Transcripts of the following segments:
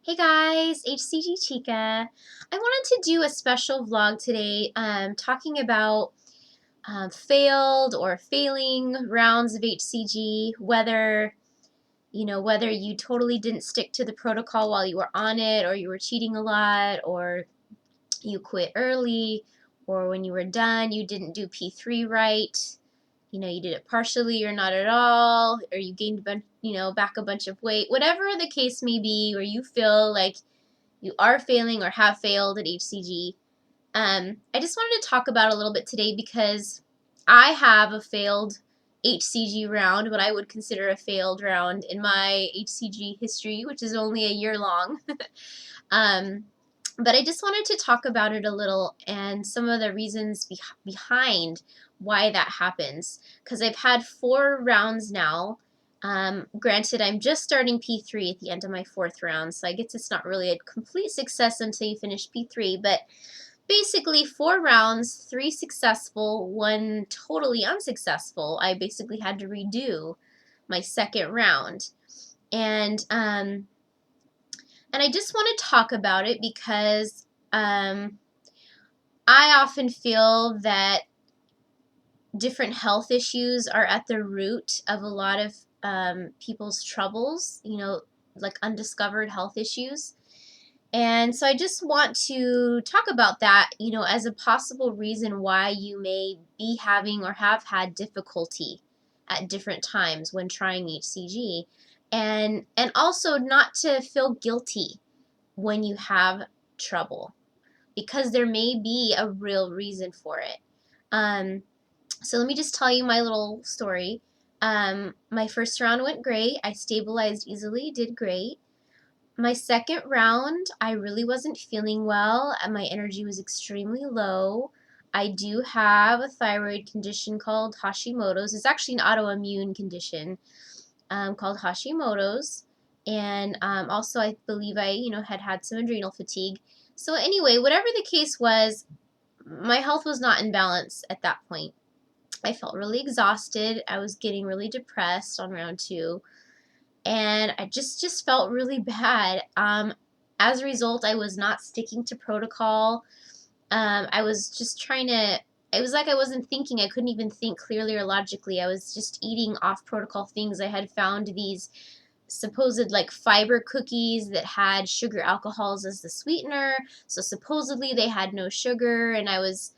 Hey guys, HCGChica. I wanted to do a special vlog today talking about failed or failing rounds of HCG, whether you totally didn't stick to the protocol while you were on it, or you were cheating a lot, or you quit early, or when you were done you didn't do P3 right. You did it partially or not at all, or you gained back a bunch of weight, whatever the case may be, or you feel like you are failing or have failed at HCG. I just wanted to talk about a little bit today because I have a failed HCG round, what I would consider a failed round in my HCG history, which is only a year long. um, but I just wanted to talk about it a little and some of the reasons behind why that happens. Because I've had 4 rounds now. Granted, I'm just starting P3 at the end of my 4th round, so I guess it's not really a complete success until you finish P3, but basically 4 rounds, 3 successful, 1 totally unsuccessful. I basically had to redo my 2nd round. And I just want to talk about it because I often feel that different health issues are at the root of a lot of people's troubles, like undiscovered health issues. And so I just want to talk about that, as a possible reason why you may be having or have had difficulty at different times when trying HCG. And also not to feel guilty when you have trouble, because there may be a real reason for it. So let me just tell you my little story. My first round went great. I stabilized easily, did great. My 2nd round, I really wasn't feeling well, and my energy was extremely low. I do have a thyroid condition called Hashimoto's. It's actually an autoimmune condition called Hashimoto's. And also I believe I, had some adrenal fatigue. So anyway, whatever the case was, my health was not in balance at that point. I felt really exhausted. I was getting really depressed on round 2. And I just felt really bad. As a result, I was not sticking to protocol. I was just trying to, it was like I wasn't thinking. I couldn't even think clearly or logically. I was just eating off protocol things. I had found these supposed like fiber cookies that had sugar alcohols as the sweetener. So supposedly they had no sugar, and I was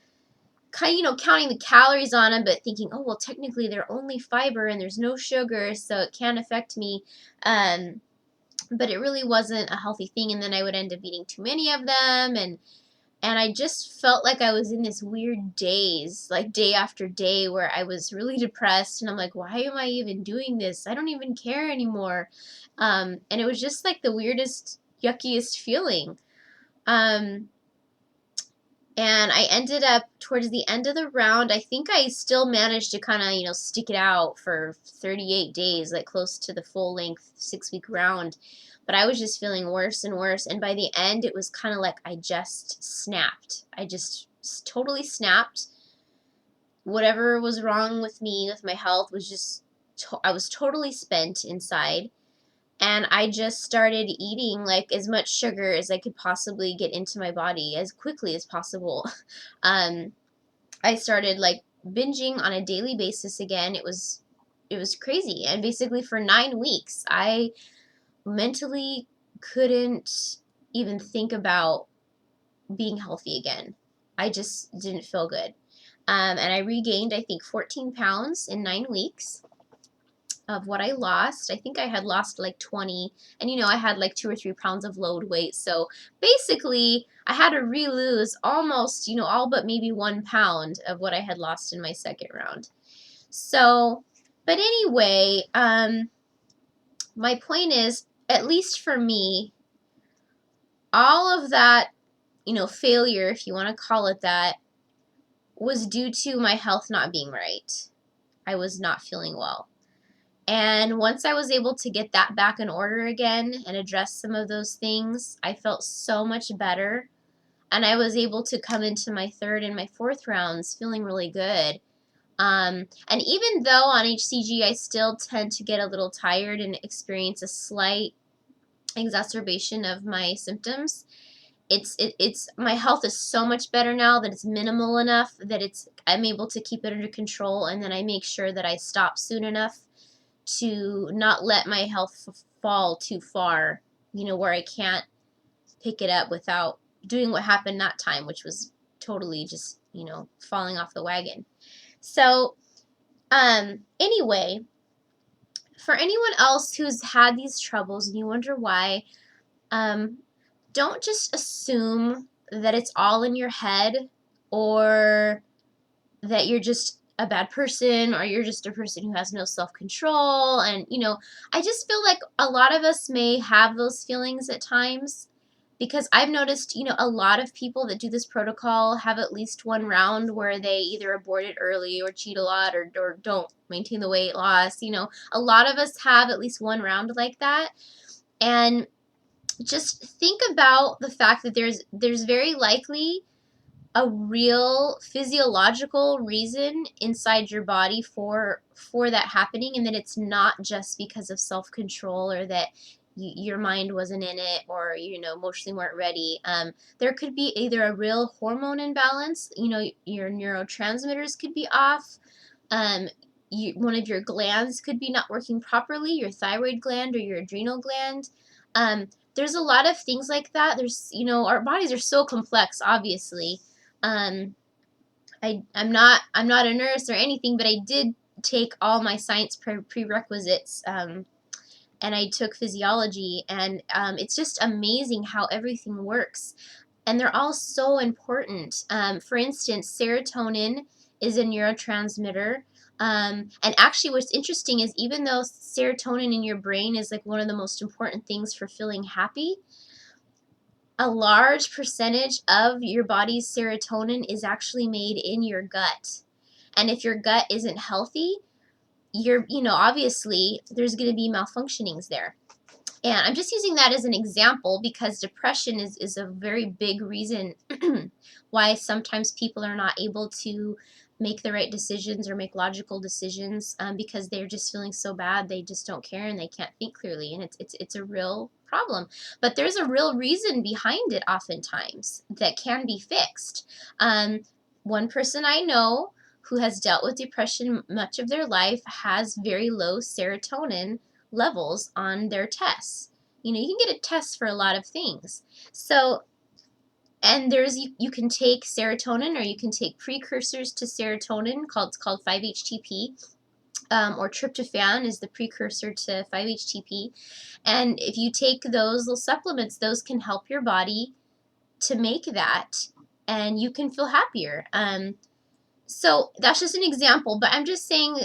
kind of, counting the calories on them, but thinking, oh, well, technically they're only fiber and there's no sugar, so it can't affect me. But it really wasn't a healthy thing, and then I would end up eating too many of them, and I just felt like I was in this weird daze, like day after day, where I was really depressed, and I'm like, why am I even doing this? I don't even care anymore. And it was just like the weirdest, yuckiest feeling. And I ended up, towards the end of the round, I think I still managed to kind of, stick it out for 38 days, like close to the full length 6-week round. But I was just feeling worse and worse. And by the end, it was kind of like I just snapped. I just totally snapped. Whatever was wrong with me, with my health, was just, I was totally spent inside. And I just started eating like as much sugar as I could possibly get into my body as quickly as possible. I started like binging on a daily basis again. It was crazy. And basically for 9 weeks, I mentally couldn't even think about being healthy again. I just didn't feel good. And I regained, I think, 14 pounds in 9 weeks of what I lost. I think I had lost like 20, and I had like 2 or 3 pounds of load weight. So basically, I had to re-lose almost, all but maybe 1 pound of what I had lost in my 2nd round. So, but anyway, my point is, at least for me, all of that, failure, if you want to call it that, was due to my health not being right. I was not feeling well. And once I was able to get that back in order again and address some of those things, I felt so much better. And I was able to come into my 3rd and my 4th rounds feeling really good. And even though on HCG I still tend to get a little tired and experience a slight exacerbation of my symptoms. It's my health is so much better now that it's minimal enough that I'm able to keep it under control, and then I make sure that I stop soon enough to not let my health fall too far, where I can't pick it up without doing what happened that time, which was totally just, falling off the wagon. So, anyway, for anyone else who's had these troubles and you wonder why, don't just assume that it's all in your head, or that you're just a bad person, or you're just a person who has no self-control. And I just feel like a lot of us may have those feelings at times, because I've noticed, a lot of people that do this protocol have at least one round where they either abort it early, or cheat a lot, or don't maintain the weight loss. A lot of us have at least one round like that. And just think about the fact that there's very likely a real physiological reason inside your body for that happening, and that it's not just because of self-control, or that your mind wasn't in it, or emotionally weren't ready. There could be either a real hormone imbalance, your neurotransmitters could be off, one of your glands could be not working properly, your thyroid gland or your adrenal gland. There's a lot of things like that. There's, our bodies are so complex, obviously. I'm not a nurse or anything, but I did take all my science prerequisites, and I took physiology, and it's just amazing how everything works, and they're all so important. For instance, serotonin is a neurotransmitter. And actually, what's interesting is, even though serotonin in your brain is like one of the most important things for feeling happy, a large percentage of your body's serotonin is actually made in your gut. And if your gut isn't healthy, obviously there's going to be malfunctionings there. And I'm just using that as an example because depression is a very big reason why sometimes people are not able to make the right decisions or make logical decisions, because they're just feeling so bad they just don't care and they can't think clearly, and it's a real problem. But there's a real reason behind it oftentimes that can be fixed. One person I know who has dealt with depression much of their life has very low serotonin levels on their tests. You can get a test for a lot of things. So, and you can take serotonin, or you can take precursors to serotonin it's called 5-HTP, or tryptophan is the precursor to 5-HTP. And if you take those little supplements, those can help your body to make that, and you can feel happier. So that's just an example, but I'm just saying,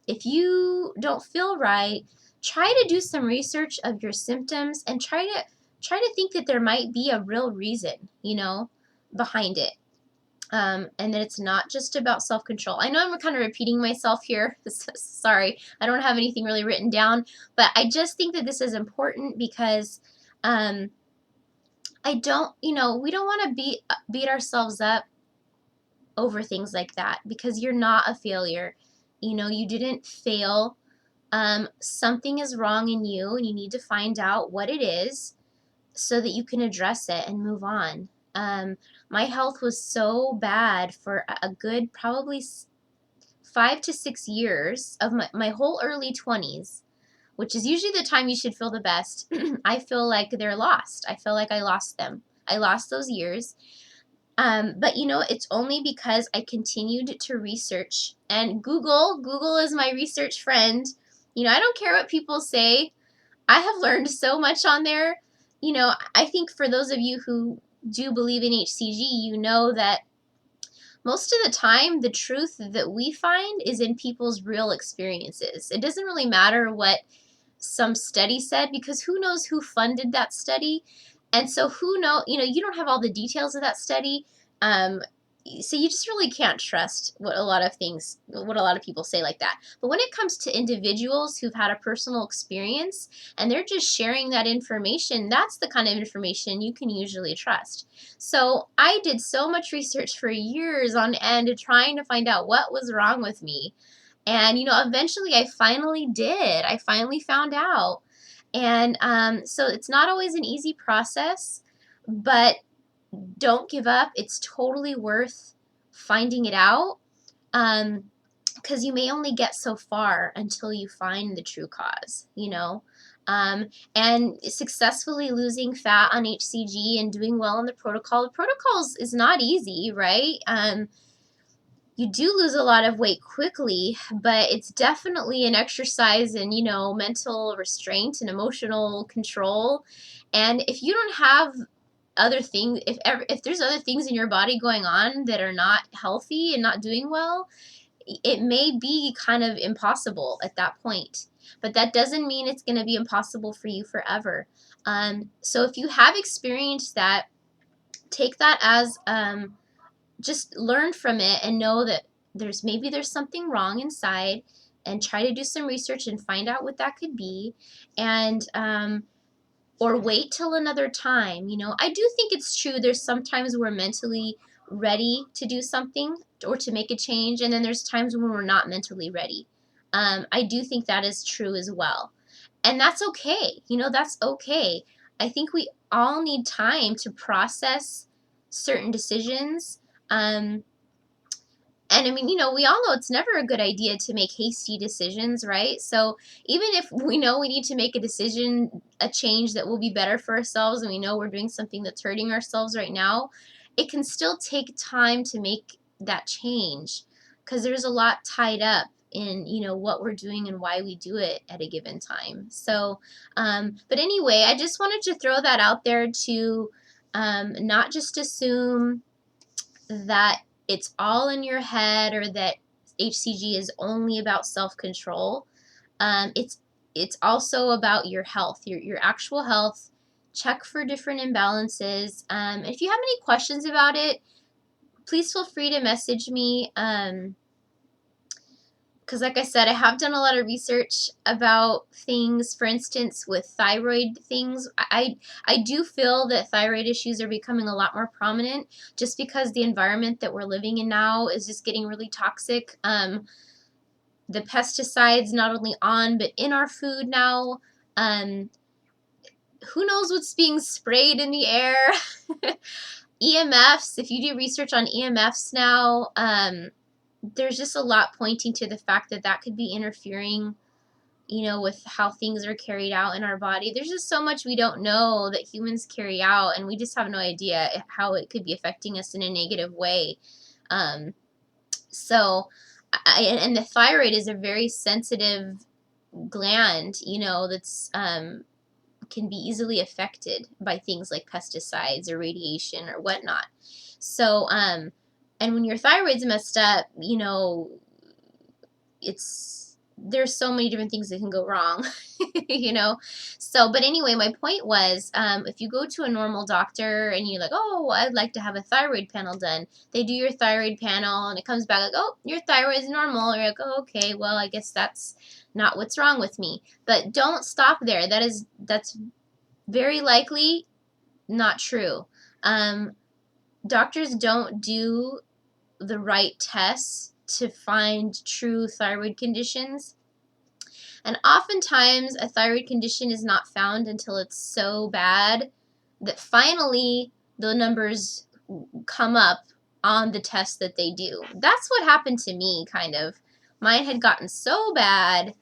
if you don't feel right, try to do some research of your symptoms, and try to think that there might be a real reason, behind it. And that it's not just about self-control. I know I'm kind of repeating myself here. Sorry, I don't have anything really written down, but I just think that this is important because we don't want to beat ourselves up over things like that, because you're not a failure. You didn't fail. Something is wrong in you, and you need to find out what it is so that you can address it and move on. My health was so bad for a good probably 5 to 6 years of my whole early 20s, which is usually the time you should feel the best. I feel like they're lost. I feel like I lost them. I lost those years. But it's only because I continued to research, and Google is my research friend. I don't care what people say. I have learned so much on there. I think for those of you who do believe in HCG, you know that most of the time the truth that we find is in people's real experiences. It doesn't really matter what some study said, because who knows who funded that study, and so you don't have all the details of that study, so you just really can't trust what a lot of people say like that. But when it comes to individuals who've had a personal experience and they're just sharing that information, that's the kind of information you can usually trust. So I did so much research for years on end trying to find out what was wrong with me. And, eventually I finally did. I finally found out. And so it's not always an easy process, but don't give up. It's totally worth finding it out. Because you may only get so far until you find the true cause, you know. And successfully losing fat on HCG and doing well in the protocol. The protocols is not easy, right? You do lose a lot of weight quickly, but it's definitely an exercise in, you know, mental restraint and emotional control. And if you don't have other things, if there's other things in your body going on that are not healthy and not doing well, it may be kind of impossible at that point. But that doesn't mean it's going to be impossible for you forever. So if you have experienced that, take that as just learn from it and know that maybe there's something wrong inside, and try to do some research and find out what that could be. And or wait till another time. You know, I do think it's true. There's sometimes we're mentally ready to do something or to make a change, and then there's times when we're not mentally ready. I do think that is true as well. And that's okay. You know, that's okay. I think we all need time to process certain decisions. And I mean, you know, we all know it's never a good idea to make hasty decisions, right? So even if we know we need to make a decision, a change that will be better for ourselves, and we know we're doing something that's hurting ourselves right now, it can still take time to make that change, because there's a lot tied up in, you know, what we're doing and why we do it at a given time. So, but anyway, I just wanted to throw that out there to not just assume that it's all in your head, or that HCG is only about self-control. It's also about your health, your actual health. Check for different imbalances. If you have any questions about it, please feel free to message me. Because like I said, I have done a lot of research about things. For instance, with thyroid things, I do feel that thyroid issues are becoming a lot more prominent, just because the environment that we're living in now is just getting really toxic. The pesticides, not only on but in our food now. Who knows what's being sprayed in the air? EMFs, if you do research on EMFs now, there's just a lot pointing to the fact that that could be interfering, you know, with how things are carried out in our body. There's just so much we don't know that humans carry out, and we just have no idea how it could be affecting us in a negative way. So, and the thyroid is a very sensitive gland, you know, that's can be easily affected by things like pesticides or radiation or whatnot. So, and when your thyroid's messed up, you know, there's so many different things that can go wrong, you know. So, but anyway, my point was, if you go to a normal doctor and you're like, oh, I'd like to have a thyroid panel done, they do your thyroid panel and it comes back like, oh, your thyroid is normal. You're like, oh, okay, well, I guess that's not what's wrong with me. But don't stop there. That's very likely not true. Doctors don't do the right tests to find true thyroid conditions. And oftentimes a thyroid condition is not found until it's so bad that finally the numbers come up on the test that they do. That's what happened to me, kind of. Mine had gotten so bad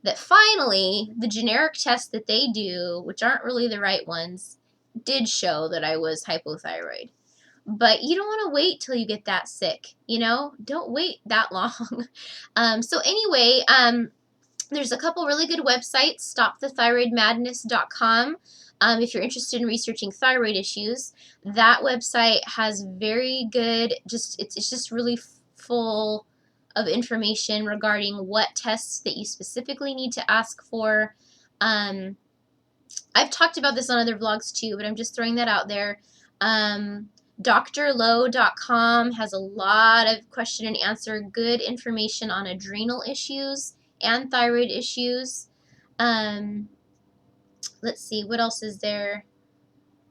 that finally the generic tests that they do, which aren't really the right ones, did show that I was hypothyroid. But you don't want to wait till you get that sick, you know? Don't wait that long. So anyway, there's a couple really good websites, stopthethyroidmadness.com. If you're interested in researching thyroid issues, that website has very good, it's just really full of information regarding what tests that you specifically need to ask for. I've talked about this on other vlogs too, but I'm just throwing that out there. drlow.com has a lot of question and answer, good information on adrenal issues and thyroid issues. Let's see, what else is there?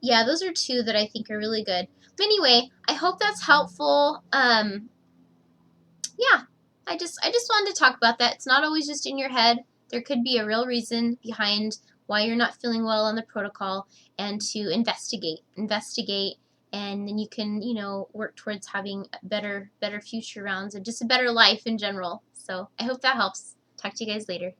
Yeah, those are two that I think are really good. But anyway, I hope that's helpful. Yeah, I just wanted to talk about that. It's not always just in your head. There could be a real reason behind why you're not feeling well on the protocol, and to investigate, and then you can, work towards having better future rounds and just a better life in general. So I hope that helps. Talk to you guys later.